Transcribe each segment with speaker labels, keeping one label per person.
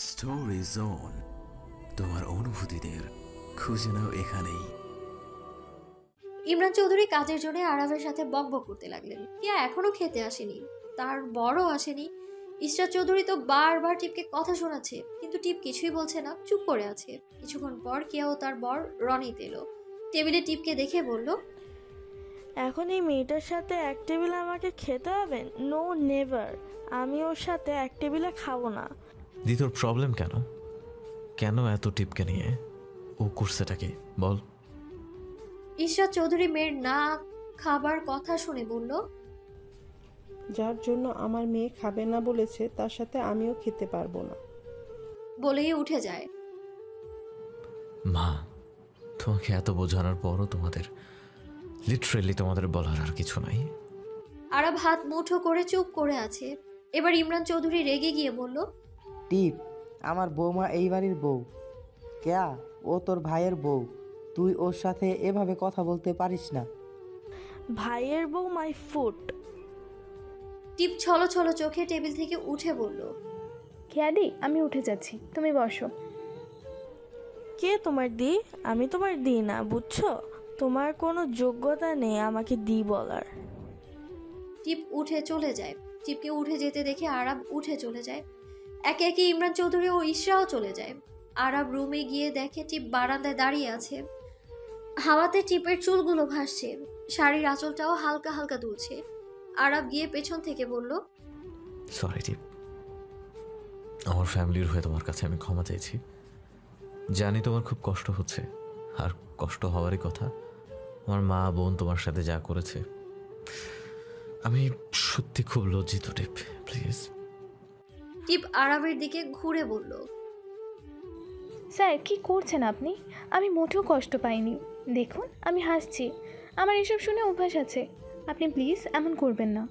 Speaker 1: Story zone, তোমার অনুভূতিদের খুঁজে নাও এখানেই।
Speaker 2: ইমরান চৌধুরী কাজের জন্য আরাফের সাথে বকবক করতে লাগলেন। কেয়া এখনো খেতে আসেনি, তার বড় আসেনি। ইশরাত চৌধুরী তো বারবার টিপকে কথা শোনাচ্ছে, কিন্তু টিপ কিছুই বলছে না, চুপ করে আছে। কিছুক্ষণ পর কেয়া ও তার বর রনিত এলো। টেবিলে টিপকে দেখে বলল,
Speaker 3: এখন এই মেয়েটার সাথে এক টেবিলে আমাকে খেতে হবে? No, never. আমি ওর সাথে এক টেবিলে খাবো না।
Speaker 4: দি, তোর প্রবলেম কেন? কেন এত টিপকে নিয়ে? ও করছেটা কি বল?
Speaker 2: ইশরাত চৌধুরী মেয়ের না খাবার কথা শুনে বলল,
Speaker 5: যার জন্য আমার মেয়ে খাবে না বলেছে তার সাথে আমিও খেতে পারবো না।
Speaker 2: বলেই উঠে যায়।
Speaker 4: মা, তোমাকে এত বোঝানোর পরও লিটারেলি তোমাদের বলার আর কিছু নাই।
Speaker 2: আরাব হাত মুঠো করে চুপ করে আছে। এবার ইমরান চৌধুরী রেগে গিয়ে বলল,
Speaker 6: টিপ, আমার বৌমা এই বাড়ির বউ। কেয়া, ও তোর ভাইয়ের বউ। তুই ওর সাথে এভাবে কথা বলতে পারিস না।
Speaker 3: ভাইয়ের বউ মাই ফুট।
Speaker 2: টিপ ছলো ছলো চোখে টেবিল থেকে উঠে বলল,
Speaker 7: খেয়াদি, আমি উঠে যাচ্ছি, তুমি বসো।
Speaker 3: কে তোমার দি? আমি তোমার দি না, বুঝছো? তোমার কোনো যোগ্যতা নেই আমাকে দি বলার।
Speaker 2: টিপ উঠে চলে যায়। টিপকে উঠে যেতে দেখে আরাব উঠে চলে যায়। একে একে ইমরান চৌধুরী ও ইশরাও চলে যায়। আরাব রুমে গিয়ে দেখে টিপ বারান্দায় দাঁড়িয়ে আছে। হাওয়াতে টিপের চুলগুলো ভাসছে, শাড়ির আঁচলটাও হালকা হালকা দুলছে। আরাব গিয়ে পেছন থেকে বলল,
Speaker 4: সরি টিপ, আমার ফ্যামিলির হয়ে তোমার কাছে আমি ক্ষমা চাইছি। জানি তোমার খুব কষ্ট হচ্ছে, আর কষ্ট হওয়ারই কথা। আমার মা বোন তোমার সাথে যা করেছে, আমি সত্যি খুব লজ্জিত টিপ, প্লিজ।
Speaker 2: টিপ আরাবের দিকে ঘুরে বলল,
Speaker 7: স্যার, কি করছেন আপনি? আমি মোটেও কষ্ট পাইনি। দেখুন, আমি হাসছি। আমার এসব শুনে অভ্যাস আছে। আপনি প্লিজ এমন করবেন না।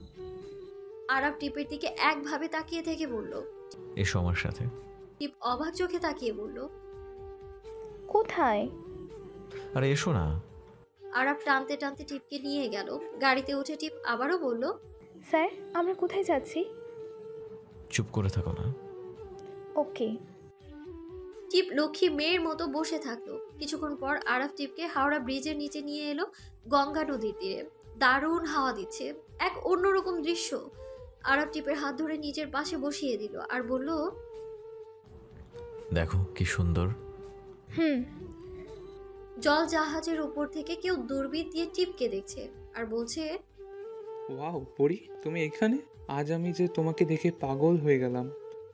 Speaker 2: আরাব টিপের দিকে একভাবে তাকিয়ে থেকে বলল।
Speaker 4: এসো আমার সাথে।
Speaker 2: টিপ অবাক চোখে তাকিয়ে বলল,
Speaker 7: কোথায়?
Speaker 4: আরে এসো না।
Speaker 2: আরাব টানতে টানতে টিপকে নিয়ে গেল। গাড়িতে উঠে টিপ আবারও বলল,
Speaker 7: স্যার, আমরা কোথায় যাচ্ছি?
Speaker 4: চুপ করে থাকো না।
Speaker 7: ওকে।
Speaker 2: টিপ লক্ষ্মী মেয়ের মতো বসে থাকলো। কিছুক্ষণ পর আরাফ টিপকে হাওড়া ব্রিজের নিচে নিয়ে এলো, গঙ্গা নদীর তীরে। দারুণ হাওয়া দিচ্ছে, এক অন্যরকম দৃশ্য। আরাফ টিপের হাত ধরে নিজের পাশে বসিয়ে দিল আর বলল,
Speaker 4: দেখো কি সুন্দর।
Speaker 7: হুম।
Speaker 2: জল জাহাজের উপর থেকে কেউ দূরবীন দিয়ে টিপকে দেখছে আর বলছে,
Speaker 8: ওয়াও পরি, তুমি এখানে? আজ আমি যে তোমাকে দেখে পাগল হয়ে গেলাম।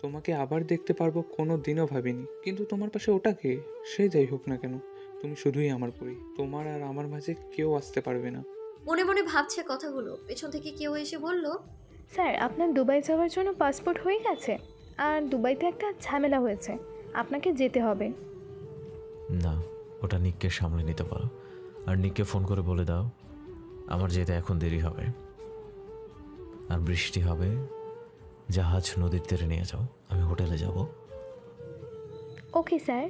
Speaker 8: তোমাকে আবার দেখতে পারবো কোনো দিনও ভাবিনি। কিন্তু তোমার পাশে ওটা কে? সে যাই হোক না কেন, তুমি শুধুই আমার পরি। তোমার আর আমার মাঝে কেউ আসতে পারবে না।
Speaker 2: মনে মনে ভাবছে কথাগুলো। পেছন থেকে কেউ এসে বলল,
Speaker 7: স্যার, আপনার দুবাই যাওয়ার জন্য পাসপোর্ট হয়ে গেছে, আর দুবাইতে একটা ঝামেলা হয়েছে, আপনাকে যেতে হবে।
Speaker 4: না, ওটা নিককে সামলে নিতে পারো। আর নিককে ফোন করে বলে দাও আমার যেতে এখন দেরি হবে, আর বৃষ্টি হবে। জাহাজ নদীর তীরে নিয়ে যাও, আমি হোটেলে যাব।
Speaker 7: Okay sir.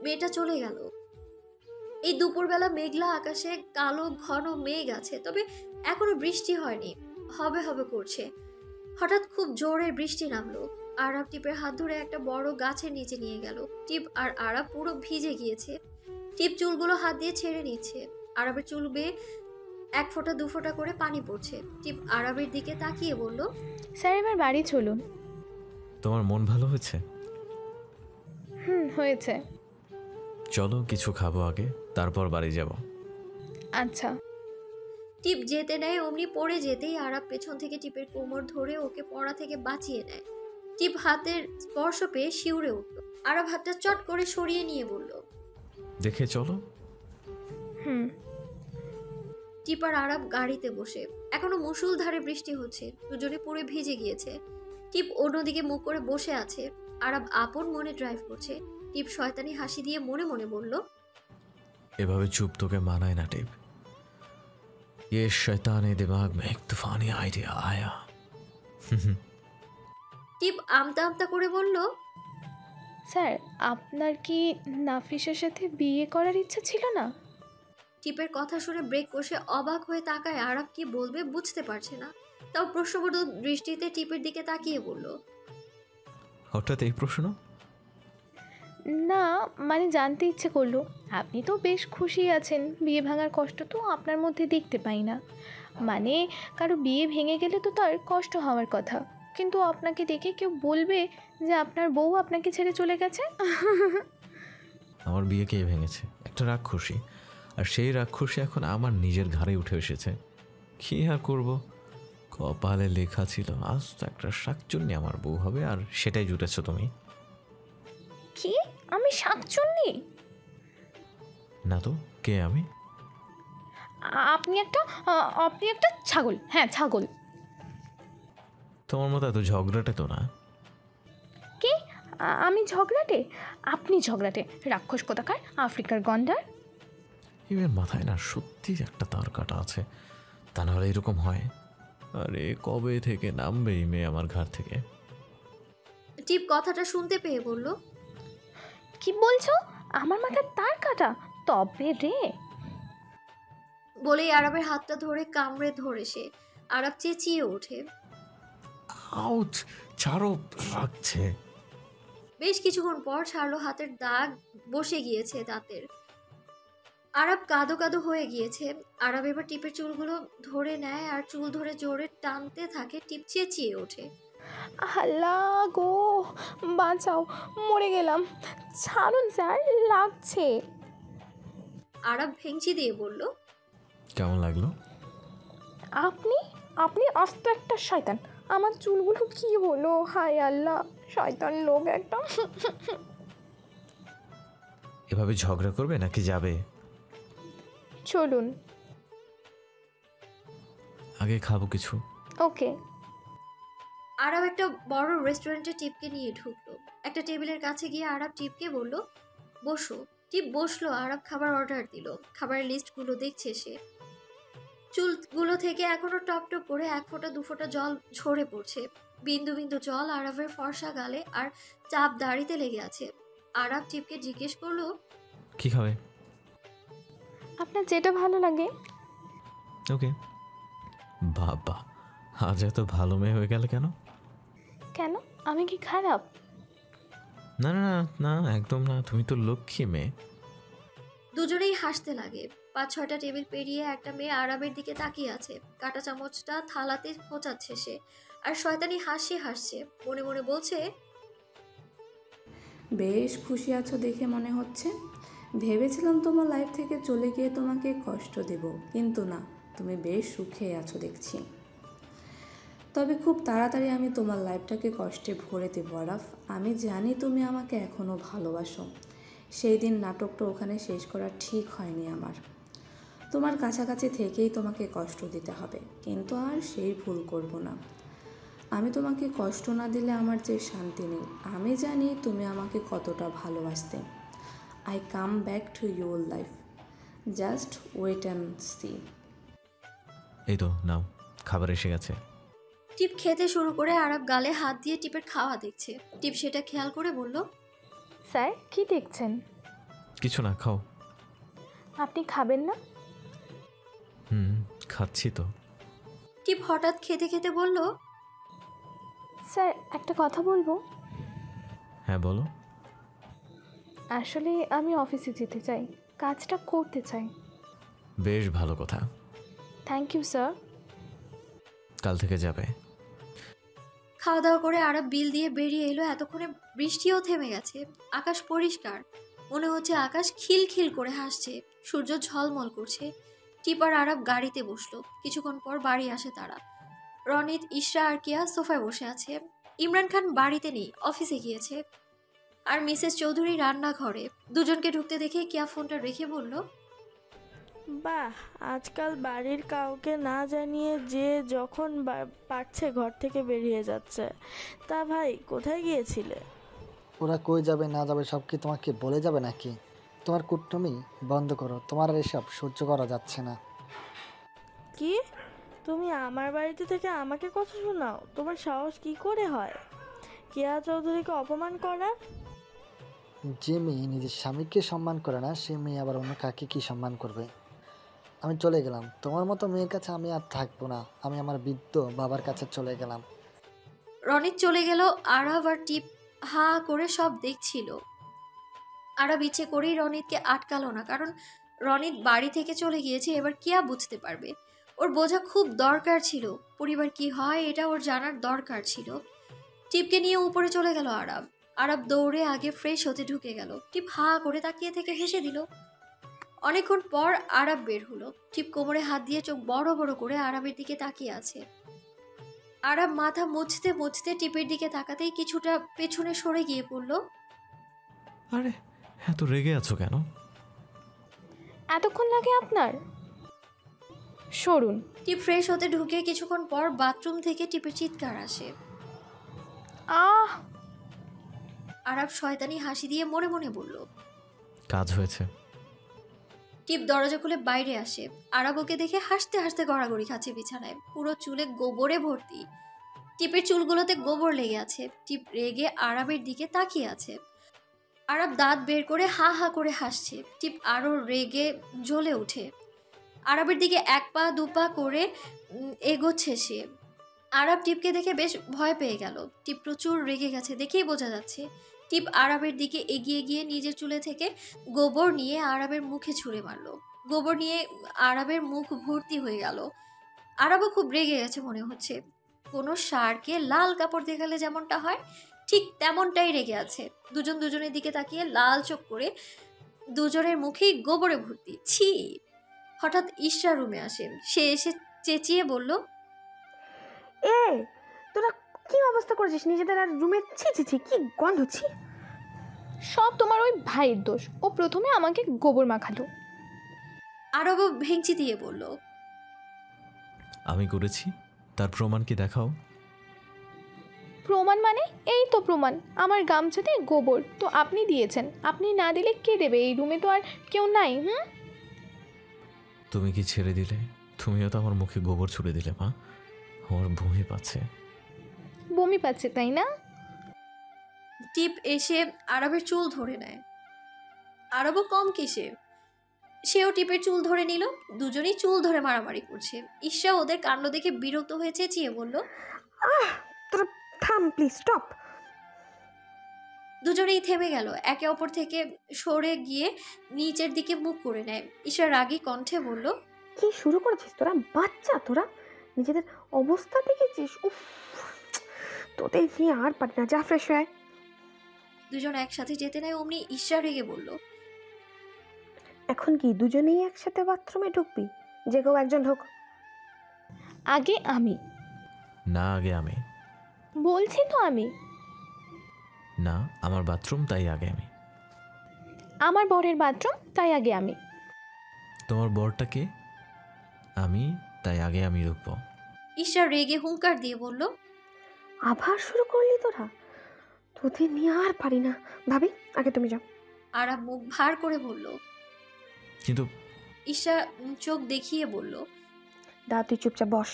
Speaker 2: মেয়েটা চলে গেল। এই দুপুরবেলা মেঘলা আকাশে কালো ঘন মেঘ আছে, তবে এখনো বৃষ্টি হয়নি। হবে হবে করছে। হঠাৎ খুব জোরে বৃষ্টি নামলো। আরাব টিপের হাত ধরে একটা বড় গাছের নিচে নিয়ে গেল। টিপ আর আরাব পুরো ভিজে গিয়েছে। টিপ চুলগুলো হাত দিয়ে ছেড়ে নিচ্ছে। আরাবের চুল বেয়ে এক ফোঁটা দু ফোঁটা করে পানি পড়ছে। টিপ আরাবের দিকে তাকিয়ে বলল,
Speaker 7: স্যার, এবার বাড়ি চলুন।
Speaker 4: তোমার মন ভালো হয়েছে?
Speaker 7: হুম, হয়েছে।
Speaker 4: চলো কিছু খাবো আগে, তারপর বাড়ি যাব।
Speaker 7: আচ্ছা।
Speaker 2: টিপ যেতে নেয়, অমনি পড়ে যেতেই আরাব পেছন থেকে টিপের কোমর ধরে ওকে পড়া থেকে বাঁচিয়ে নেয়। টিপ হাতের স্পর্শ পেয়ে শিউরে উঠল। আরাব হাতটা চট করে সরিয়ে নিয়ে বলল,
Speaker 4: দেখে চলো।
Speaker 7: হুম।
Speaker 2: টিপ আর আরাব গাড়িতে বসে। এখনো মুষলধারে বৃষ্টি হচ্ছে, দুজনে পুরো ভিজে গিয়েছে। টিপ অন্যদিকে মুখ করে বসে আছে। আরাব আপন মনে ড্রাইভ করছে। টিপ শয়তানি হাসি দিয়ে মনে মনে বলল,
Speaker 4: এভাবে চুপ তোকে মানায় না টিপ। ये शैतानी दिमाग में एक तूफानी आइडिया आया।
Speaker 2: টিপ আমতা আমতা করে বলল,
Speaker 7: স্যার, আপনার কি নাফিসের সাথে বিয়ে করার ইচ্ছা ছিল না?
Speaker 2: টিপের কথা শুনে ব্রেক কষে অবাক হয়ে তাকায়। আরাব কি বলবে বুঝতে পারছে না, তাও প্রশ্নবোধক দৃষ্টিতে টিপের দিকে তাকিয়ে বলল,
Speaker 4: হঠাৎ এই প্রশ্ন?
Speaker 7: না মানে জানতে ইচ্ছে করলো। আপনি তো বেশ খুশি আছেন, বিয়ে ভাঙার কষ্ট তো আপনার মধ্যে দেখতে পাই না। মানে কারো বিয়ে ভেঙে গেলে তো তার কষ্ট হওয়ার কথা, কিন্তু আপনাকে দেখে কেউ বলবে যে আপনার বউ আপনাকে ছেড়ে চলে গেছে?
Speaker 4: আমার বিয়ে কে ভেঙেছে? একটা রাক্ষসী, আর সেই রাক্ষসী এখন আমার নিজের ঘাড়ে উঠে এসেছে। কি আর করব, কপালে লেখা ছিল আজ তো একটা শাকচুন্নি আমার বউ হবে, আর সেটাই জুটেছ তুমি।
Speaker 7: কি আমি শাকচুন্নি?
Speaker 4: না তো, কে আমি?
Speaker 7: আপনি একটা ছাগল। হ্যাঁ ছাগল।
Speaker 4: তোমার মতো এত ঝগড়াটে তো না।
Speaker 7: কি আমি ঝগড়াটে? আপনি ঝগড়াটে, রাক্ষস কোথাকার, আফ্রিকার গন্ডার।
Speaker 4: এবার মাথায় না সত্যি একটা তার কাটা আছে, তা নাহলে এরকম হয়? আরে কবে থেকে নামবে এই মেয়ে আমার ঘর থেকে?
Speaker 2: টিপ কথাটা শুনতে পেয়ে বলল,
Speaker 7: কি বলছো? আমার মাথার তার কাটা? তবে রে।
Speaker 2: বলেই আরবের হাতটা ধরে কামড়ে ধরে সে। আরব চেঁচিয়ে ওঠে।
Speaker 4: আউচ, ছাড়ো, রাখছে।
Speaker 2: বেশ কিছুক্ষণ পর ছাড়লো, হাতের দাগ বসে গিয়েছে দাঁতের। আরব কাদো কাদো হয়ে গিয়েছে। আরব এবার টিপের চুলগুলো ধরে নেয় আর চুল ধরে জোরে টানতে থাকে। টিপ চেঁচিয়ে ওঠে,
Speaker 7: আল্লাহ গো, বাঁচাও, মরে গেলাম, ছাড়ুন স্যার, লাগছে।
Speaker 2: আরব ভেঙচি দিয়ে বলল,
Speaker 4: কেমন লাগলো?
Speaker 7: আপনি আপনি আস্ত একটা শয়তান। আমার চুলগুলো কি হলো? হায় আল্লাহ, শয়তান লোক একটা।
Speaker 4: এভাবে ঝগড়া করবে নাকি যাবে?
Speaker 7: চলুন।
Speaker 4: আগে খাবো কিছু।
Speaker 7: ওকে।
Speaker 2: আরব একটা বড় রেস্টুরেন্টে টিপকে নিয়ে ঢুকলো। একটা টেবিলের কাছে গিয়ে আরব টিপকে বলল, বসো। টিপ বসলো। আরব খাবার অর্ডার দিল। খাবারের লিস্টগুলো দেখছে সে। চুলগুলো থেকে এখনো টপ টপ করে 1 ফোঁটা 2 ফোঁটা জল ঝরে পড়ছে। বিন্দু বিন্দু জল আরবের ফর্সা গালে আর চাপ দাড়িতে লেগে আছে। আরব টিপকে জিজ্ঞেস করলো,
Speaker 4: কি খাবে?
Speaker 7: আপনার যেটা ভালো লাগে।
Speaker 4: ওকে। বাবা, আজ এত ভালো মেয়ে হয়ে গেল কেন?
Speaker 7: কেন, আমি কি খারাপ?
Speaker 4: না না না না, একদম না, তুমি তো লক্ষ্মী মেয়ে।
Speaker 2: দুজনেই হাসতে লাগে। 5-6টা টেবিল পেরিয়ে একটা মেয়ে আরবের দিকে তাকিয়ে আছে। কাঁটা চামচটা থালাতে খোঁচাচ্ছে সে, আর শয়তানি হাসি হাসছে। মনে মনে বলছে,
Speaker 9: বেশ খুশি আছো দেখে মনে হচ্ছে। ভেবেছিলাম তোমার লাইফ থেকে চলে গিয়ে তোমাকে কষ্ট দেব, কিন্তু না, তুমি বেশ সুখে আছো দেখছি। তবে খুব তাড়াতাড়ি আমি তোমার লাইফটাকে কষ্টে ভরে দেবো আরাফ। আমি জানি তুমি আমাকে এখনও ভালোবাসো। সেই দিন নাটকটা ওখানে শেষ করা ঠিক হয়নি আমার। তোমার কাছাকাছি থেকেই তোমাকে কষ্ট দিতে হবে, কিন্তু আর সেই ভুল করব না। আমি তোমাকে কষ্ট না দিলে আমার যে শান্তি নেই। আমি জানি তুমি আমাকে কতটা ভালোবাসতে। I come back to your life, just wait and see.
Speaker 4: এই তো নাও, খাবার এসে গেছে।
Speaker 2: টিপ খেতে শুরু করে আরব গালে হাত দিয়ে টিপের খাওয়া দেখছে। টিপ সেটা খেয়াল করে বলল,
Speaker 7: স্যার কি দেখছেন?
Speaker 4: কিছু না, খাও।
Speaker 7: আপনি খাবেন না?
Speaker 4: খাচ্ছি তো।
Speaker 2: টিপ হঠাৎ খেতে খেতে বলল,
Speaker 7: স্যার একটা কথা বলবো।
Speaker 4: হ্যাঁ বলো।
Speaker 7: আসলে আমি অফিসে যেতে চাই, কাজটা করতে চাই।
Speaker 4: বেশ ভালো কথা।
Speaker 7: Thank you sir.
Speaker 4: কাল থেকে যাবে।
Speaker 2: খাওয়া দাওয়া করে আরব বিল দিয়ে বেরিয়ে এলো। এতক্ষণে বৃষ্টিও থেমে গেছে। আকাশ পরিষ্কার, মনে হচ্ছে আকাশ খিলখিল করে হাসছে। সূর্য ঝলমল করছে। টিপ আর আরব গাড়িতে বসলো। কিছুক্ষণ পর বাড়ি আসে তারা। রনিত, ইশরা আর কিয়া সোফায় বসে আছে। ইমরান খান বাড়িতে নেই, অফিসে গিয়েছে। আর মিসেস চৌধুরী রান্নাঘরে। দুজনকে ঢুকতে দেখে কিয়া ফোনটা রেখে বলল,
Speaker 3: বাহ, আজকাল বাড়ির কাউকে না জানিয়ে যে যখন পারছে ঘর থেকে বেরিয়ে যাচ্ছে। তা ভাই, কোথায় গিয়েছিলে?
Speaker 10: ওরা কই যাবে না যাবে সব কি তোমাকে বলে যাবে নাকি? তোমার কুট্টুমি বন্ধ করো, তোমার আর এসব সহ্য করা যাচ্ছে না।
Speaker 3: কি, তুমি আমার বাড়িতে থেকে আমাকে কথা শোনাও? তোমার সাহস কি করে হয় কেয়া চৌধুরীকে অপমান করার?
Speaker 10: যে মেয়ে নিজের স্বামীকে সম্মান করে না, সে মেয়ে আবার অন্য কাকে কি সম্মান করবে? আমি চলে গেলাম, তোমার মতো মেয়ের কাছে আমি আর থাকবো না। আমি আমার বৃদ্ধ বাবার কাছে চলে গেলাম।
Speaker 2: রনিত চলে গেল। আরব আর টিপ হা করে সব দেখছিল। আরব ইচ্ছে করেই রনিতকে আটকালো না, কারণ রনিত বাড়ি থেকে চলে গিয়েছে, এবার কেয়া বুঝতে পারবে। ওর বোঝা খুব দরকার ছিল, পরিবার কি হয় এটা ওর জানার দরকার ছিল। টিপকে নিয়ে উপরে চলে গেল আরব। আরব দৌড়ে আগে ফ্রেশ হতে ঢুকে গেল। টিপ হা করে তাকিয়ে থেকে হেসে দিল। অনেকক্ষণ পর আরব বের হলো। টিপ কোমরে হাত দিয়ে চোখ বড় বড় করে আরবের দিকে তাকিয়ে আছে। আরব মাথা মুছতে মুছতে টিপের দিকে তাকাতেই কিছুটা পেছনে সরে গিয়ে পড়ল।
Speaker 4: আরে এত রেগে আছো কেন?
Speaker 7: এতক্ষণ লাগে আপনার? সরুন।
Speaker 2: টিপ ফ্রেশ হতে ঢুকে কিছুক্ষণ পর বাথরুম থেকে টিপের চিৎকার আসে।
Speaker 7: আহ!
Speaker 2: আরব শয়তানি হাসি দিয়ে মনে মনে বলল।
Speaker 4: কাজ হয়েছে।
Speaker 2: টিপ দরজা খুলে বাইরে আসে। আরব ওকে দেখে হাসতে হাসতে গড়াগড়ি খাচ্ছে বিছানায়, পুরো চুলে গোবরে ভর্তি। টিপের চুলগুলোতে গোবর লেগে আছে। টিপ রেগে আরবের দিকে তাকিয়ে আছে। আরব দাঁত বের করে হা হা করে হাসছে। টিপ আরো রেগে জ্বলে ওঠে। আরবের দিকে এক পা দুপা করে এগোচ্ছে সে। আরব টিপকে দেখে বেশ ভয় পেয়ে গেল। টিপ প্রচুর রেগে গেছে দেখেই বোঝা যাচ্ছে। টিপ আরবের দিকে এগিয়ে গিয়ে নিজের চুলে থেকে গোবর নিয়ে আরবের মুখে ছুঁড়ে মারলো। গোবর নিয়ে আরবের মুখ ভর্তি হয়ে গেল। আরবও খুব রেগে গেছে মনে হচ্ছে। কোনো ষাঁড়কে লাল কাপড় দেখালে যেমনটা হয় ঠিক তেমনটাই রেগে আছে। দুজন দুজনের দিকে তাকিয়ে লাল চোখ করে দুজনের মুখেই গোবরে ভর্তি। ছি! হঠাৎ ইশরা রুমে আসেন। সে এসে চেঁচিয়ে বলল,
Speaker 11: এ তোরা কি অবস্থা করেছিস নিজেদের আর রুমে? ছি ছি ছি, কি গন্ধ! ছি!
Speaker 7: সব তোমার ওই ভাইয়ের দোষ। ও প্রথমে আমাকে গোবর মাখালো।
Speaker 2: আরবও ভেঙচি দিয়ে বলল,
Speaker 4: আমি করেছি, তার প্রমাণ কি দেখাও।
Speaker 7: প্রমাণ মানে? এই তো প্রমাণ, আমার গামছাতে গোবর তো আপনি দিয়েছেন। আপনি না দিলে কে দেবে? এই রুমে তো আর কেউ নাই।
Speaker 4: তুমি কি ছেড়ে দিলে? তুমিও তো আমার মুখে গোবর ছুড়ে দিলে মা। আমার বমি পাচ্ছে।
Speaker 7: বমি পাচ্ছে তাই না?
Speaker 2: টিপ এসে আরবের চুল ধরে নেয়। আরবও কম কিসে, সেও টিপের চুল ধরে নিল। দুজনেই চুল ধরে মারামারি করছে। ঈশা ওদের কাণ্ড দেখে বিরক্ত হয়ে চেঁচিয়ে বলল,
Speaker 11: তোরা থাম প্লিজ, স্টপ।
Speaker 2: দুজনেই থেমে গেল। একে অপর থেকে সরে গিয়ে নিচের দিকে মুখ করে নেয়। ঈশা রাগী কণ্ঠে বলল,
Speaker 11: কি শুরু করেছিস তোরা? বাচ্চা তোরা, নিজেদের অবস্থা দেখেছিস? উফ, তোদের নিয়ে আর পারি না, যা ফ্রেশ হয়ে।
Speaker 2: দুজন একসাথে যেতে নেয় অমনি ঈশা রেগে বলল,
Speaker 11: এখন কি দুজনেই একসাথে বাথরুমে ঢুকবি? যে কেউ একজন ঢোক।
Speaker 7: আগে আমি।
Speaker 4: না, আগে আমি।
Speaker 7: বলছি তো আমি।
Speaker 4: না, আমার বাথরুম, তাই আগে আমি।
Speaker 7: আমার বরের বাথরুম, তাই আগে আমি।
Speaker 4: তোমার বরটা কে? আমি, তাই আগে আমি ঢুকবো।
Speaker 2: ঈশা রেগে হুঙ্কার দিয়ে বলল,
Speaker 11: আবার শুরু করলি তোরা? তোদের নিয়ে আর পারি না। ভাবি, আগে তুমি যাও।
Speaker 2: আরব মুখ ভার করে বলল।
Speaker 4: কিন্তু
Speaker 2: ঈশা চোখ দেখিয়ে বলল,
Speaker 11: দা তুই চুপচাপ বস।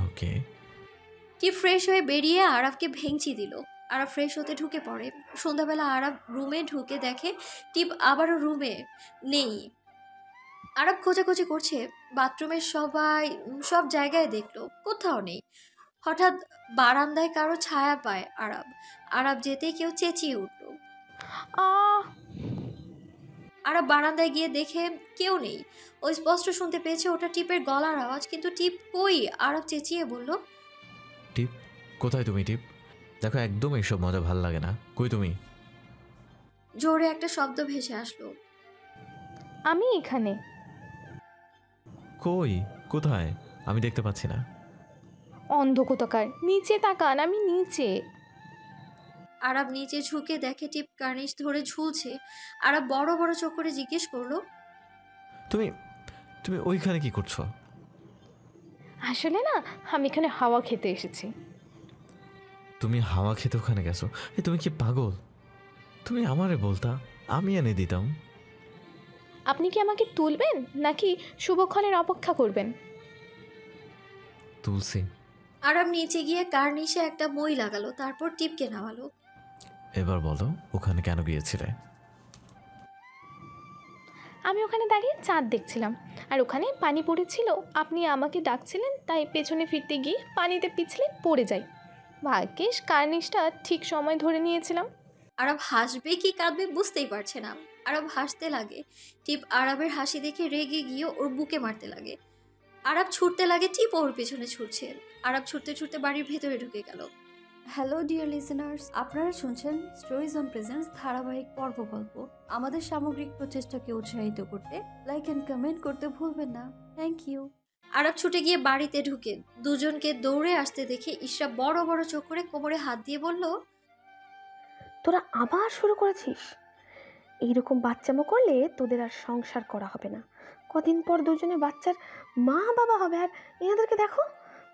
Speaker 4: ওকে।
Speaker 2: টিপ ফ্রেশ হয়ে বেরিয়ে আরবকে ভেঙচি দিল। আরব ফ্রেশ হতে ঢুকে পড়ে। সন্ধ্যাবেলা আরব রুমে ঢুকে দেখে টিপ আবারও রুমে নেই। আরব খোঁজাখুঁজি করছে, বাথরুমের সব জায়গায় দেখলো, কোথাও নেই। হঠাৎ বারান্দায় কারো ছায়া পায় আরব। আরব যেতেই কেউ চেঁচিয়ে উঠল। আরব বারান্দায় গিয়ে দেখে কেউ নেই। ও স্পষ্ট শুনতে পেয়েছে ওটা টিপের গলার আওয়াজ, কিন্তু টিপ কই। আরব চেঁচিয়ে বলল,
Speaker 4: টিপ, কোথায় তুমি? টিপ, দেখো একদম এইসব মজা ভাল লাগে না। কই তুমি?
Speaker 2: জোরে একটা শব্দ ভেসে আসলো।
Speaker 7: আমি এখানে।
Speaker 4: কই? কোথায়? আমি দেখতে পাচ্ছি না।
Speaker 7: অন্ধ কোথাকার, নিচে তাকান, আমি নিচে।
Speaker 2: আরব নিচে ঝুঁকে দেখে টিপ কার্নিশ ধরে ঝুলছে। আরব বড় বড় চোখ করে জিজ্ঞেস করলো,
Speaker 4: তুমি তুমি ওইখানে কি করছো?
Speaker 7: আসলে না, আমি এখানে হাওয়া খেতে এসেছি।
Speaker 4: তুমি হাওয়া খেতে ওখানে গেছো? তুমি কি পাগল? তুমি আমারে বলতা, আমি এনে দিতাম।
Speaker 7: আপনি কি আমাকে তুলবেন নাকি শুভক্ষণের অপেক্ষা করবেন?
Speaker 4: তুলসী।
Speaker 2: আরব নিচে গিয়ে কার্নিশে একটা মই লাগালো, তারপর টিপকে নামালো।
Speaker 4: এবার বলো, ওখানে কেন গিয়েছিলে?
Speaker 7: আমি ওখানে দাঁড়িয়ে চাঁদ দেখছিলাম, আর ওখানে পানি পড়েছিল। আপনি আমাকে ডাকছিলেন, তাই পেছনে ফিরতে গিয়ে পানিতে পিছলে পড়ে যাই। ভাগ্যিস কার্নিশটা ঠিক সময় ধরে নিয়েছিলাম।
Speaker 2: আরব হাসবে কি কাঁদবে বুঝতেই পারছে না। আরব হাসতে লাগে। টিপ আরবের হাসি দেখে রেগে গিয়ে ওর বুকে মারতে লাগে। আরব ছুটতে লাগে, টিপ ওর পেছনে ছুটছে। আরব ছুটতে ছুটতে বাড়ির ভেতরে ঢুকে গেল।
Speaker 12: হ্যালো ডিয়ার লিসেনার্স, আপনারা শুনছেন স্টোরিজ অন প্রেজেন্স ধারাবাহিক পর্ব গল্প। আমাদের সামগ্রিক প্রচেষ্টাকে উৎসাহিত করতে লাইক অ্যান্ড কমেন্ট করতে ভুলবেন না। Thank you.
Speaker 2: আরব ছুটে গিয়ে বাড়িতে ঢুকে দুজনকে দৌড়ে আসতে দেখে ইশরা বড় বড় চোখ করে কোমরে হাত দিয়ে বলল,
Speaker 11: তোরা আবার শুরু করেছিস? এইরকম বাচ্চামো করলে তোদের আর সংসার করা হবে না। কদিন পর দুজনে বাচ্চার মা বাবা হবে, আর এনাদেরকে দেখো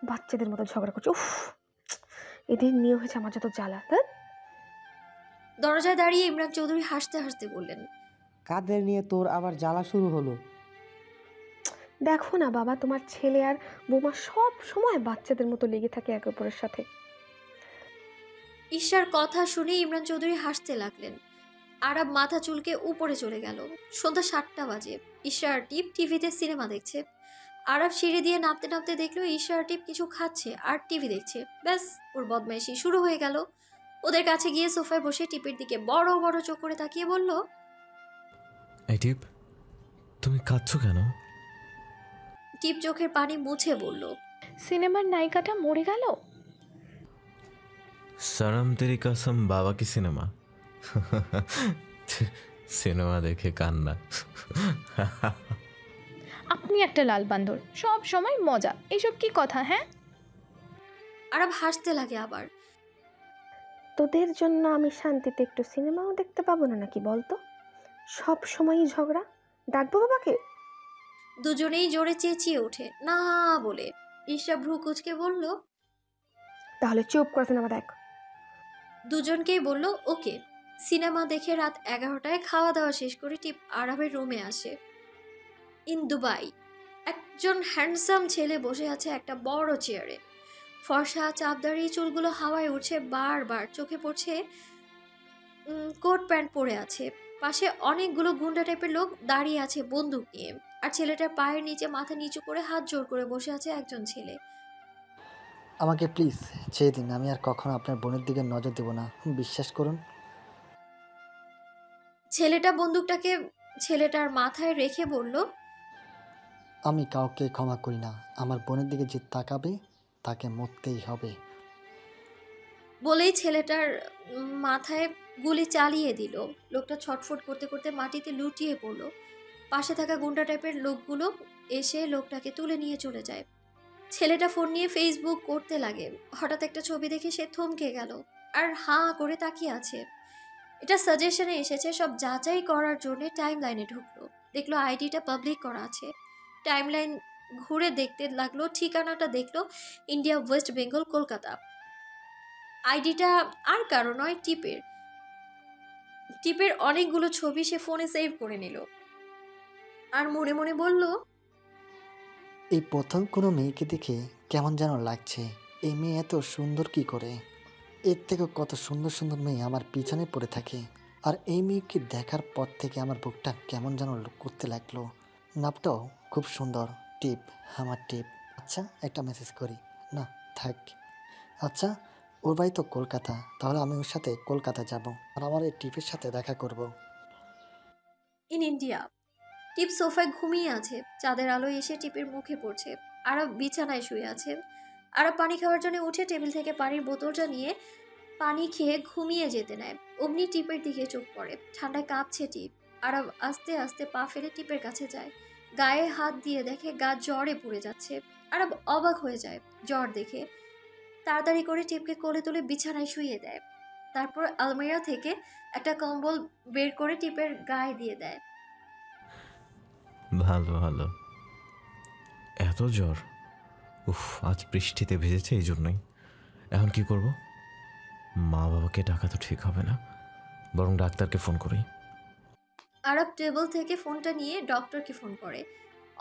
Speaker 11: বাচ্চাদের মতো ঝগড়া করছে। উফ, এদের নিয়ে হয়েছে আমার যত জ্বালা।
Speaker 2: দরজায় দাঁড়িয়ে ইমরান চৌধুরী হাসতে হাসতে বললেন,
Speaker 6: কাদের নিয়ে তোর আবার জ্বালা শুরু হলো?
Speaker 11: দেখো না বাবা, তোমার ছেলে আর বৌমা সব সময় বাচ্চাদের মতো লেগে থাকে একে অপরের সাথে।
Speaker 2: ঈশার কথা শুনে ইমরান চৌধুরী হাসতে লাগলেন। আরব মাথা চুলকে উপরে চলে গেল। সন্ধ্যা 7টা বাজে। ঈশা আর টিপ টিভিতে সিনেমা দেখছে। আরব সিঁড়ি দিয়ে নামতে নামতে দেখলো ঈশা আর টিপ কিছু খাচ্ছে আর টিভি দেখছে। ব্যাস, ওর বদমাইশি শুরু হয়ে গেল। ওদের কাছে গিয়ে সোফায় বসে টিপের দিকে বড় বড় চোখ করে তাকিয়ে বলল,
Speaker 4: এই টিপ, তুমি কাঁদছো কেন?
Speaker 2: টিপ চোখের পানি মুছে বলল,
Speaker 7: সিনেমার নায়িকাটা মরে গেল।
Speaker 4: সরম তেরি কসম, বাবা কি সিনেমা? সিনেমা দেখে কান্না।
Speaker 7: আপনি একটা লাল বান্দর, সব সময় মজা। এইসব কি কথা? হ্যাঁ,
Speaker 2: আরব হাসতে লাগে আবার।
Speaker 11: তোদের জন্য আমি শান্তিতে একটু সিনেমাও দেখতে পাবো না নাকি বলতো? সব সময়ই ঝগড়া। ডাকবো বাবাকে?
Speaker 2: দুজনেই জোরে চেঁচিয়ে ওঠে না বলে। ঈশা ভ্রু কুচকে বলল,
Speaker 11: তাহলে চুপ করে সিনেমা দেখ।
Speaker 2: দুজনকেই বলল ওকে। সিনেমা দেখে রাত 11টায় খাওয়া দাওয়া শেষ করে টিপ আরবের রুমে আসে। ইন দুবাই একজন হ্যান্ডসাম ছেলে বসে আছে একটা বড় চেয়ারে। ফর্সা চাপদারি চুলগুলো হাওয়ায় উঠছে, বারবার চোখে পড়ছে কোট প্যান্ট পরে আছে। পাশে অনেকগুলো গুন্ডা টাইপের লোক দাঁড়িয়ে আছে বন্দুক নিয়ে। আর ছেলেটার পায়ের নিচে মাথা নিচু করে হাত জোর করে বসে আছে একজন ছেলে।
Speaker 10: আমাকে প্লিজ ছেড়ে দিন, আমি আর কখনো আপনার বোনের দিকে নজর দেব না, বিশ্বাস করুন।
Speaker 2: ছেলেটা বন্দুকটাকে ছেলেটার মাথায় রেখে বলল,
Speaker 10: আমি কাউকে ক্ষমা করি না, আমার বোনের দিকে যে তাকাবে তাকে মরতেই হবে।
Speaker 2: বলেই ছেলেটার মাথায় গুলি চালিয়ে দিল। লোকটা ছটফট করতে করতে মাটিতে লুটিয়ে পড়ল। পাশে থাকা গুন্ডা টাইপের লোকগুলো এসে লোকটাকে তুলে নিয়ে চলে যায়। ছেলেটা ফোন নিয়ে ফেসবুক করতে লাগে। হঠাৎ একটা ছবি দেখে সে থমকে গেল আর হাঁ করে তাকিয়ে আছে। এটা সাজেশনে এসেছে, সব যাচাই করার জন্য টাইম লাইনে ঢুকলো। দেখলো আইডিটা পাবলিক করা আছে। টাইম লাইন ঘুরে দেখতে লাগলো, ঠিকানাটা দেখলো ইন্ডিয়া, ওয়েস্ট বেঙ্গল, কলকাতা। আইডিটা আর কারো নয়, টিপের। টিপের অনেকগুলো ছবি সে ফোনে সেভ করে নিল আর মনে মনে বলল,
Speaker 10: এই প্রথম কোনো মেয়েকে দেখে কেমন যেন লাগছে। এই মেয়ে এত সুন্দর কি করে? এর থেকে কত সুন্দর সুন্দর মেয়ে আমার পিছনে পড়ে থাকে, আর এই মেয়েকে দেখার পর থেকে আমার বুকটা কেমন যেন করতে লাগলো। নামটাও খুব সুন্দর, টিপ, আমার টিপ। আচ্ছা, একটা মেসেজ করি না, থাক। আচ্ছা, ওর বাড়ি তো কলকাতা, তাহলে আমি ওর সাথে কলকাতা যাব আর আমার এই টিপের সাথে দেখা করব।
Speaker 2: In India. টিপ সোফায় ঘুমিয়ে আছে। চাঁদের আলো এসে টিপের মুখে পড়ছে। আরব বিছানায় শুয়ে আছেন। আরব পানি খাওয়ার জন্য উঠে টেবিল থেকে পানির বোতলটা নিয়ে পানি খেয়ে ঘুমিয়ে যেতে নেয়। অমনি টিপের দিকে চোখ পড়ে। ঠান্ডায় কাঁপছে টিপ। আরব আস্তে আস্তে পা ফেলে টিপের কাছে যায়। গায়ে হাত দিয়ে দেখে গা জ্বরে পড়ে যাচ্ছে। আরব অবাক হয়ে যায় জ্বর দেখে। তাড়াতাড়ি করে টিপকে কোলে তুলে বিছানায় শুইয়ে দেয়। তারপর আলমিরা থেকে একটা কম্বল বের করে টিপের গায়ে দিয়ে দেয়।
Speaker 4: ভালো ভালো। এত জ্বর? উফ, আজ বৃষ্টিতে ভিজেছে এই জন্যই। এখন কি করব? মা বাবাকে ডাকা তো ঠিক হবে না, বরং ডাক্তারকে ফোন করি।
Speaker 2: আরব টেবিল থেকে ফোনটা নিয়ে ডক্টরকে ফোন করে।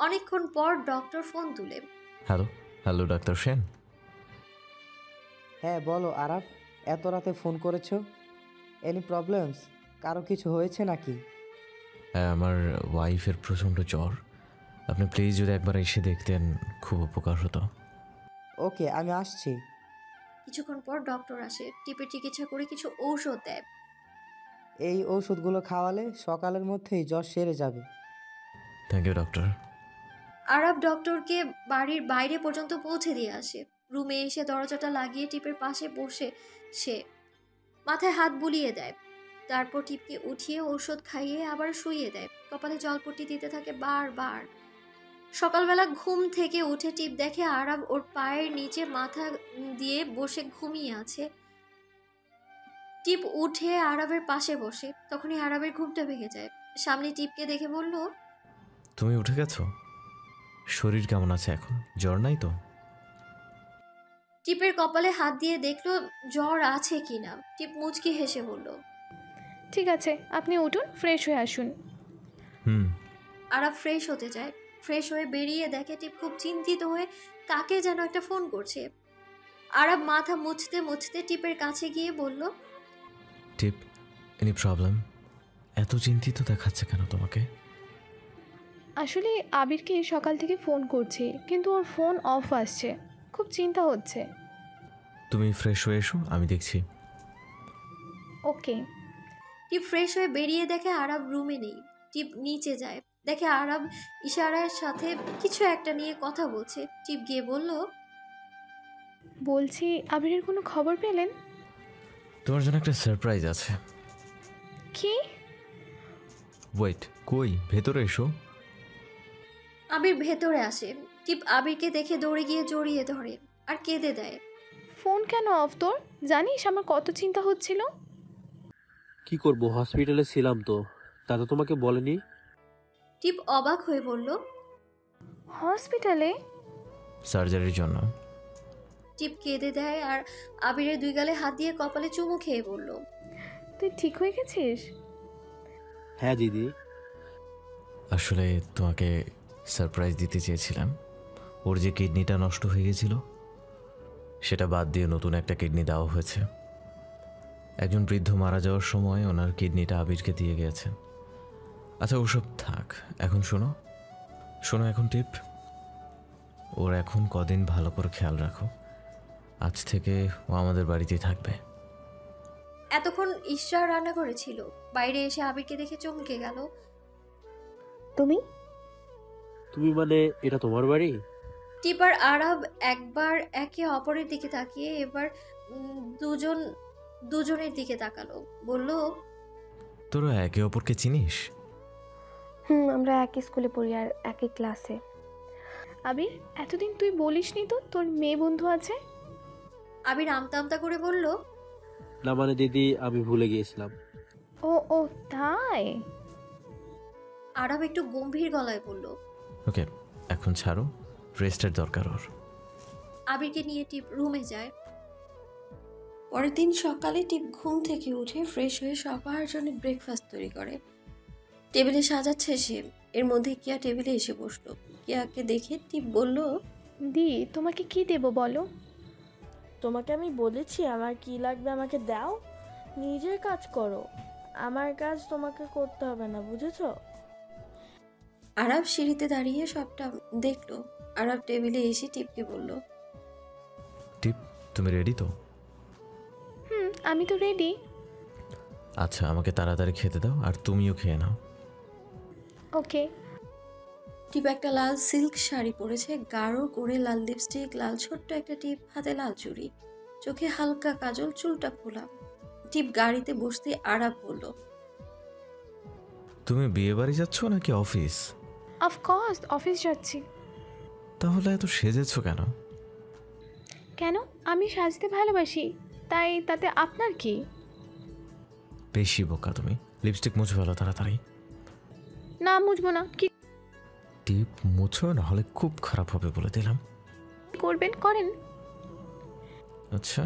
Speaker 2: অনেকক্ষণ পর ডক্টর ফোন তুলে,
Speaker 4: হ্যালো হ্যালো, ডাক্তার সেন।
Speaker 6: হ্যাঁ বলো আরাফ, এত রাতে ফোন করেছো? Any problems? কারো কিছু হয়েছে নাকি?
Speaker 4: হ্যাঁ, আমার ওয়াইফের প্রচণ্ড জ্বর। আপনি প্লিজ যদি একবার এসে দেখতেন খুব উপকার হতো।
Speaker 6: ওকে, আমি আসছি।
Speaker 2: কিছুক্ষণ পর ডক্টর আসে, টিপের চিকিৎসা করে কিছু ঔষধ দেয়।
Speaker 6: এই ওষুধগুলো খাওয়ালে সকালের মধ্যেই জ্বর সেরে যাবে।
Speaker 4: Thank you doctor.
Speaker 2: আরাব ডক্টরকে বাড়ির বাইরে পর্যন্ত পৌঁছে দিয়ে আসে। রুমে এসে দরজাটা লাগিয়ে টিপের পাশে বসে সে মাথায় হাত বুলিয়ে দেয়। তারপর টিপকে উঠিয়ে ঔষধ খাইয়ে আবার শুইয়ে দেয়। কপালে জলপট্টি দিতে থাকে বারবার। সকালবেলা ঘুম থেকে উঠে টিপ দেখে আরাব ওর পায়ের নিচে মাথা দিয়ে বসে ঘুমিয়ে আছে। টিপ উঠে আরাবের পাশে বসে, তখনই আরাবের ঘুমটা ভেঙে যায়। সামনে টিপকে দেখে বলল,
Speaker 4: তুমি উঠে গেছো? শরীর কেমন আছে এখন? জ্বর নাই তো?
Speaker 2: টিপের কপালে হাত দিয়ে দেখলো জ্বর আছে কিনা। টিপ মুচকি হেসে বলল,
Speaker 7: ঠিক আছে, আপনি উঠুন, ফ্রেশ হয়ে আসুন।
Speaker 2: আরাব ফ্রেশ হতে যায়। ফ্রেশ হয়ে বেরিয়ে দেখে টিপ খুব চিন্তিত হয়ে কাকে যেন একটা ফোন করছে। আরাব মাথা মুছতে মুছতে টিপের কাছে গিয়ে বলল,
Speaker 4: টিপ, এনি প্রবলেম? এত চিন্তিত দেখাচ্ছে কেন তোমাকে?
Speaker 7: আসলে আবিরকে সকাল থেকে ফোন করছি, কিন্তু ওর ফোন অফ আসছে, খুব চিন্তা হচ্ছে।
Speaker 4: তুমি ফ্রেশ হয়ে এসো, আমি দেখছি।
Speaker 7: ওকে।
Speaker 2: টিপ ফ্রেশ হয়ে বেরিয়ে দেখে আরাব রুমে নেই। টিপ নিচে যায়, দেখে আরাব ইশারার সাথে কিছু একটা নিয়ে কথা বলছে। টিপ গিয়ে বলল,
Speaker 7: বলছি আবিরের কোনো খবর পেলেন?
Speaker 4: তোমার জন্য একটা সারপ্রাইজ আছে।
Speaker 7: কি?
Speaker 4: ওয়েট, কই, ভেতরে এসো।
Speaker 2: আবির ভেতরে আসে। টিপ আবিরকে দেখে দৌড়ে গিয়ে জড়িয়ে ধরে আর কেঁদে দেয়।
Speaker 7: ফোন কেন অফ তোর? জানিস আমার কত চিন্তা হচ্ছিল।
Speaker 13: কি করব, হসপিটালে ছিলাম তো, দাদা তোমাকে বলেনি?
Speaker 2: টিপ অবাক হয়ে বলল,
Speaker 7: হসপিটালে?
Speaker 4: সার্জারির জন্য।
Speaker 2: টিপ কেঁদে দেয় আর আবিরের দুই গালে হাত দিয়ে কপালে চুমু খেয়ে বলল,
Speaker 7: তুই ঠিক হয়ে গেছিস?
Speaker 13: হ্যাঁ দিদি।
Speaker 4: আসলে তোমাকে সারপ্রাইজ দিতে চেয়েছিলাম। ওর যে কিডনিটা নষ্ট হয়ে গেছিল সেটা বাদ দিয়ে নতুন একটা কিডনি দেওয়া হয়েছে। একজন বৃদ্ধ মারা যাওয়ার সময় ওনার কিডনিটা আবিরকে দিয়ে গেছে। আচ্ছা ওসব থাক, এখন শোনো। এখন টিপ, ওর এখন কদিন ভালো করে খেয়াল রাখো। আজ থেকে ও আমাদের বাড়িতেই থাকবে।
Speaker 2: এতক্ষণ ঈশ্বর রান্না করেছিল। বাইরে এসে আবিরকে দেখে চমকে গেল।
Speaker 11: তুমি
Speaker 13: মানে এটা তোমার বাড়ি?
Speaker 2: টিপ আর আরব একবার একে অপরের দিকে তাকিয়ে এবার দুজনের দিকে তাকালো। বলল,
Speaker 4: তোরা একে অপরকে চিনিস?
Speaker 11: আমরা একই স্কুলে পড়ি আর একই ক্লাসে।
Speaker 7: আবির, এতদিন তুই বলিসনি তো তোর মেয়ে বন্ধু আছে?
Speaker 2: আবির আমতা আমতা করে বলল,
Speaker 13: না মানে দিদি, আমি ভুলে গিয়েছিলাম।
Speaker 7: ও তাই?
Speaker 2: আরব একটু গম্ভীর গলায় বলল,
Speaker 4: ওকে, এখন ছাড়ো, রেস্টের দরকার ওর।
Speaker 2: আবিরকে নিয়ে টিপ রুমে যায়। পরের দিন সকালে টিপ ঘুম থেকে উঠে ফ্রেশ হয়ে সবার জন্য ব্রেকফাস্ট তৈরি করে। টেবিলে সাজাচ্ছে সে। এর মধ্যে কিয়া টেবিলে এসে বসলো। কিয়াকে দেখে টিপ বলল,
Speaker 7: দি, তোমাকে কি দেব বলো?
Speaker 3: তোমাকে আমি বলেছি আমার কি লাগবে আমাকে দাও, নিজের কাজ করো, আমার কাজ তোমাকে করতে হবে না, বুঝেছো?
Speaker 2: আরব সিঁড়িতে দাঁড়িয়ে সবটা দেখলো। আরব টেবিলে এসে টিপকে বলল,
Speaker 4: টিপ, তুমি রেডি তো?
Speaker 7: আমি তো রেডি।
Speaker 4: আচ্ছা, আমাকে তাড়াতাড়ি খেতে দাও আর তুমিও খেয়ে নাও।
Speaker 7: ওকে।
Speaker 2: টিপ একটা লাল সিল্ক শাড়ি পরেছে, গাঢ় করে লাল লিপস্টিক, লাল ছোট্ট একটা টিপ, হাতে লাল চুড়ি, চোখে হালকা কাজল, চুলটা খোলা। টিপ গাড়িতে বসতে আরব বলল,
Speaker 4: তুমি বিয়ে বাড়ি যাচ্ছ নাকি অফিস?
Speaker 7: অফকোর্স অফিস যাচ্ছি।
Speaker 4: তাহলে এত সেজেছো কেন?
Speaker 7: কেন? আমি সাজতে ভালোবাসি, তাই তাতে আপনার কি?
Speaker 4: বেশি বোকা তুমি। লিপস্টিক মুছে ফেলো তাড়াতাড়ি।
Speaker 7: না, মুছবো না। কি
Speaker 4: টিপ, মুছো, না হলে খুব খারাপ হবে বলে দিলাম।
Speaker 7: করবেন করেন।
Speaker 4: अच्छा,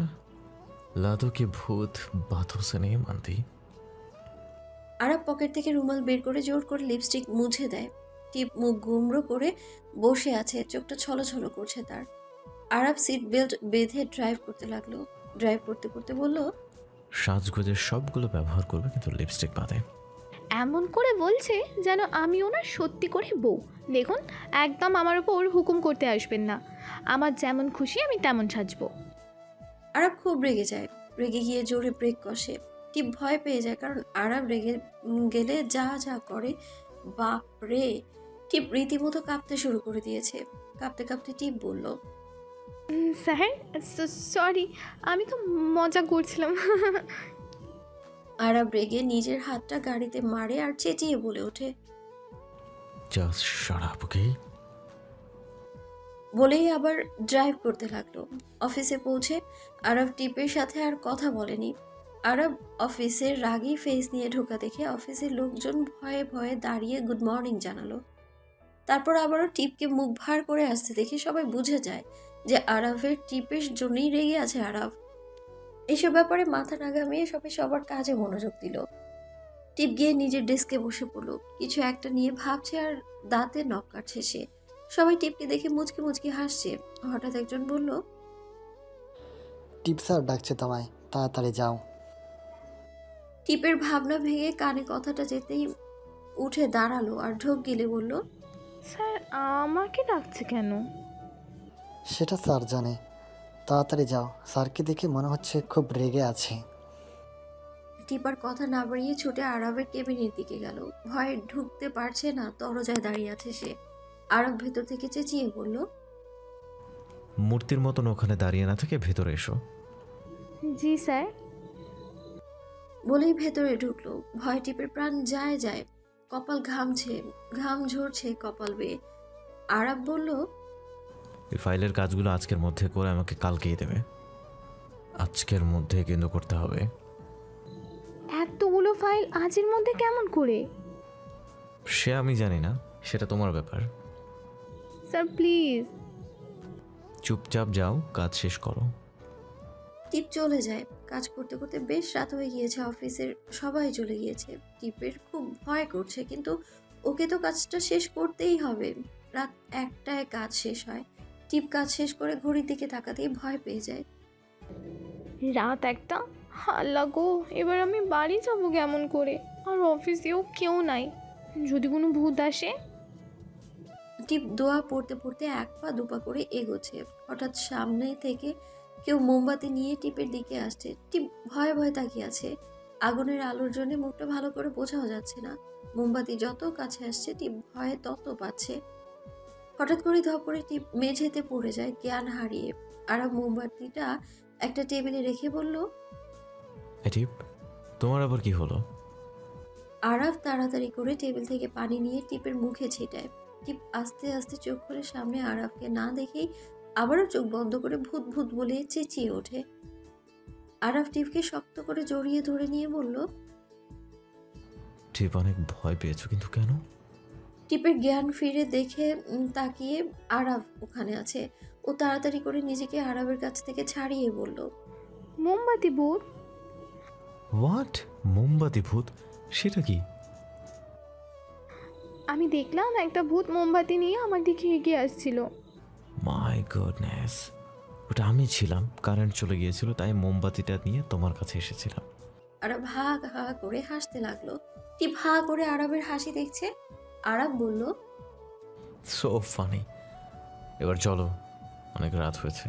Speaker 4: लातों की भूत बातों से नहीं मानती।
Speaker 2: আরব পকেট থেকে রুমাল বের করে জোর করে লিপস্টিক মুছে দেয়। টিপ মুখ গুমড়ো করে বসে আছে, চোখটা ছলছল করছে তার। আরব সিট বেল্ট বেঁধে ড্রাইভ করতে লাগলো। ড্রাইভ করতে করতে বলল,
Speaker 4: সাজগোজের সবগুলো ব্যবহার করবে কিন্তু লিপস্টিক বাদে।
Speaker 7: এমন করে বলছে যেন আমি ওনার সত্যি করে বউ। দেখুন, একদম আমার উপর হুকুম করতে আসবেন না। আমার যেমন খুশি আমি তেমন সাজবো।
Speaker 2: আরব খুব রেগে যায়, রেগে গিয়ে জোরে ব্রেক কষে। টিপ ভয় পেয়ে যায়, কারণ আরব রেগে গেলে যা যা করে, বাপ রে। টিপ রীতিমতো কাঁপতে শুরু করে দিয়েছে। কাঁপতে কাঁপতে টিপ বলল,
Speaker 7: স্যার সরি, আমি তো মজা করছিলাম।
Speaker 2: আরব রেগে নিজের হাতটা গাড়িতে মারে আর চেঁচিয়ে বলে ওঠে,
Speaker 4: জাস্ট শাট আপ, ওকে?
Speaker 2: বলেই আবার ড্রাইভ করতে লাগলো। অফিসে পৌঁছে আরব টিপের সাথে আর কথা বলেনি। আরব অফিসের রাগী ফেস নিয়ে ঢোকা দেখে অফিসের লোকজন ভয়ে ভয়ে দাঁড়িয়ে গুড মর্নিং জানালো। তারপর আবারও টিপকে মুখ ভার করে আসতে দেখে সবাই বুঝে যায় যে আরবের টিপের জন্যই রেগে আছে আরব। এসব ব্যাপারে মাথা না ঘামিয়ে সবাই সবার কাজে মনোযোগ দিল। টিপ গিয়ে নিজের ডেস্কে বসে পড়লো, কিছু একটা নিয়ে ভাবছে আর দাঁতে নখ কাটছে সে। সবাই টিপকে দেখে মুচকি মুচকি হাসছে। হঠাৎ একজন বলল,
Speaker 10: টিপ স্যার ডাকছে তোমায়, তাড়াতাড়ি যাও।
Speaker 2: টিপের ভাবনা ভেঙে কানে কথাটা যেতেই উঠে দাঁড়ালো আর ঢোক গিলে বলল,
Speaker 3: স্যার আমাকে ডাকছে কেন?
Speaker 10: সেটা স্যার জানে, তাড়াতাড়ি যাও, স্যারকে দেখে মনে হচ্ছে খুব রেগে আছে।
Speaker 2: টিপার কথা না বাড়িয়ে ছুটে আরবের কেবিনের দিকে গেল। ভয়ে ঢুকতে পারছে না, দরজায় দাঁড়িয়ে আছে সে। আরব ভেতর থেকে চেঁচিয়ে বলল,
Speaker 4: মূর্তির মতন ওখানে দাঁড়িয়ে না থেকে ভেতরে এসো।
Speaker 3: জি স্যার।
Speaker 2: বলেই ভেতরে ঢুকলো। ভয় টিপের প্রাণ যায় যায়, কপাল ঘামছে, ঘাম ঝরছে কপাল বেয়ে। আরব বলল,
Speaker 4: এই ফাইলের কাজগুলো আজকের মধ্যে করে আমাকে কালকেই দেবে। আজকের মধ্যে কিন্তু করতে হবে।
Speaker 7: এতগুলো ফাইল আজের মধ্যে কেমন করে?
Speaker 4: সে আমি জানি না, সেটা তোমার ব্যাপার।
Speaker 7: Sir please.
Speaker 4: চুপচাপ যাও, কাজ শেষ করো।
Speaker 2: টিপ চলে যায়। কাজ করতে করতে বেশ রাত হয়ে গিয়েছে, অফিসের সবাই চলে গিয়েছে। টিপের খুব ভয় করছে, কিন্তু ওকে তো কাজটা শেষ করতেই হবে। রাত 1টায় কাজ শেষ হয়। টিপ কাজ শেষ করে ঘড়ির দিকে তাকাতেই ভয় পেয়ে যায়।
Speaker 7: রাত 1টা? আল্লাহ গো, এবার আমি বাড়ি যাবো কেমন করে? আর অফিসেও কেউ নাই, যদি কোনো ভূত আসে।
Speaker 2: টিপ দোয়া পড়তে পড়তে 1 পা 2 পা করে এগোচ্ছে। হঠাৎ সামনে থেকে কেউ মোমবাতি নিয়ে টিপের দিকে আসছে। টিপ ভয়ে ভয়ে তাকিয়ে আছে। আগুনের আলোর জন্য মুখটা ভালো করে বোঝাও যাচ্ছে না। মোমবাতি যত কাছে আসছে টিপ ভয়ে তত পাচ্ছে। হঠাৎ করে ধপ করে টিপ মেঝেতে পড়ে যায় জ্ঞান হারিয়ে। আর মোমবাতিটা একটা টেবিলে রেখে বলল,
Speaker 4: টিপ, তোমার আবার কি হলো?
Speaker 2: আরাফ তাড়াতাড়ি করে টেবিল থেকে পানি নিয়ে টিপের মুখে ছিটায়। টিপ আস্তে আস্তে চোখ খুলে সামনে আরাফকে না দেখেই আবারও চোখ বন্ধ করে ভূত ভূত বলে চেঁচিয়ে ওঠে। আরাফ টিপকে শক্ত করে জড়িয়ে ধরে নিয়ে বলল,
Speaker 4: টিপ অনেক ভয় পেয়েছো, কিন্তু কেন?
Speaker 2: টিপের জ্ঞান ফিরে দেখে তাকিয়ে আরাফ ওখানে আছে। ও তাড়াতাড়ি করে নিজেকে আরাফের কাছ থেকে ছাড়িয়ে বলল,
Speaker 7: মোমবাতি ভূত?
Speaker 4: হোয়াট? মোমবাতি ভূত? সেটা কি?
Speaker 7: আমি দেখলাম একটা ভূত মোমবাতি নিয়ে আমার দিকে এগিয়ে আসছিল।
Speaker 4: মাই গডনেস, ওটা আমি ছিলাম। কারেন্ট চলে গিয়েছিল, তাই মোমবাতিটা নিয়ে তোমার কাছে এসেছিলাম।
Speaker 2: আরাফ হা হা করে হাসতে লাগলো। টিপ হা করে আরাফের হাসি দেখছে। আরাফ বলল,
Speaker 4: সো ফানি। এবার চলো, অনেক রাত হয়েছে।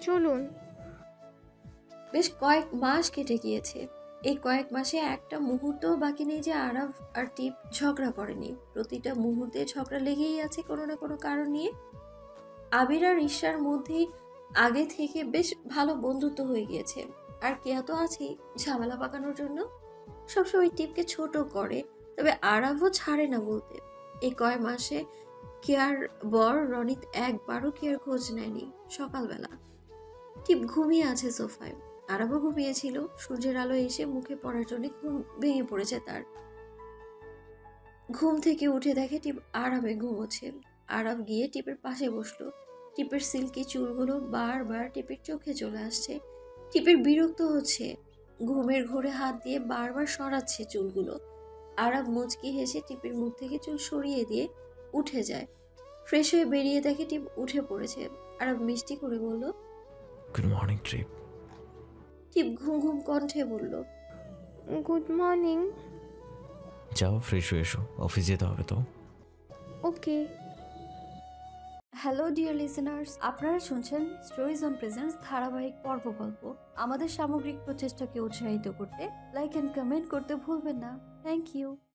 Speaker 7: চলুন।
Speaker 2: বেশ কয়েক মাস কেটে গিয়েছে। এই কয়েক মাসে একটা মুহূর্ত বাকি নেই যে আরাফ আর টিপ ঝগড়া করেনি। প্রতিটা মুহূর্তে ঝগড়া লেগেই আছে কোনো না কোনো কারণ নিয়ে। আবির আর ঈশার মধ্যে আগে থেকে বেশ ভালো বন্ধুত্ব হয়ে গিয়েছে। আর কেয়া তো আছেই ঝামেলা পাকানোর জন্য। সবসময় টিপকে ছোট করে, তবে আরাফও ছাড়ে না বলতে। এই কয় মাসে কেয়ার বর রনিত একবারও কেয়ার খোঁজ নেয়নি। সকালবেলা টিপ ঘুমিয়ে আছে সোফায়, আরাফও ঘুমিয়েছিল। সূর্যের আলো এসে মুখে পড়ার জন্য ঘুম ভেঙে পড়েছে তার। ঘুম থেকে উঠে দেখে টিপ আরামে ঘুমোচ্ছে। আরাফ গিয়ে টিপের পাশে বসলো। টিপের সিল্কি চুলগুলো বারবার টিপের চোখে চলে আসছে। টিপের বিরক্ত হচ্ছে, ঘুমের ঘোরে হাত দিয়ে বারবার সরাচ্ছে চুলগুলো। আরাফ মুচকি হেসে টিপের মুখ থেকে চুল সরিয়ে দিয়ে উঠে যায়। ফ্রেশ হয়ে বেরিয়ে দেখে টিপ উঠে পড়েছে। আরাফ মিষ্টি করে বলল,
Speaker 4: গুড মর্নিং ট্রিপ।
Speaker 2: টিপ ঘুম ঘুম কণ্ঠে বলল,
Speaker 7: গুড মর্নিং।
Speaker 4: যাও ফ্রেশ হয়ে এসো, অফিস যেতে হবে তো।
Speaker 7: ওকে।
Speaker 12: হ্যালো ডিয়ার লিসেনার্স, আপনারা শুনছেন স্টোরিজ অন প্রেজেন্স ধারাবাহিক পর্ব গল্প। আমাদের সামগ্রিক প্রচেষ্টাকে উৎসাহিত করতে লাইক অ্যান্ড কমেন্ট করতে ভুলবেন না। Thank you.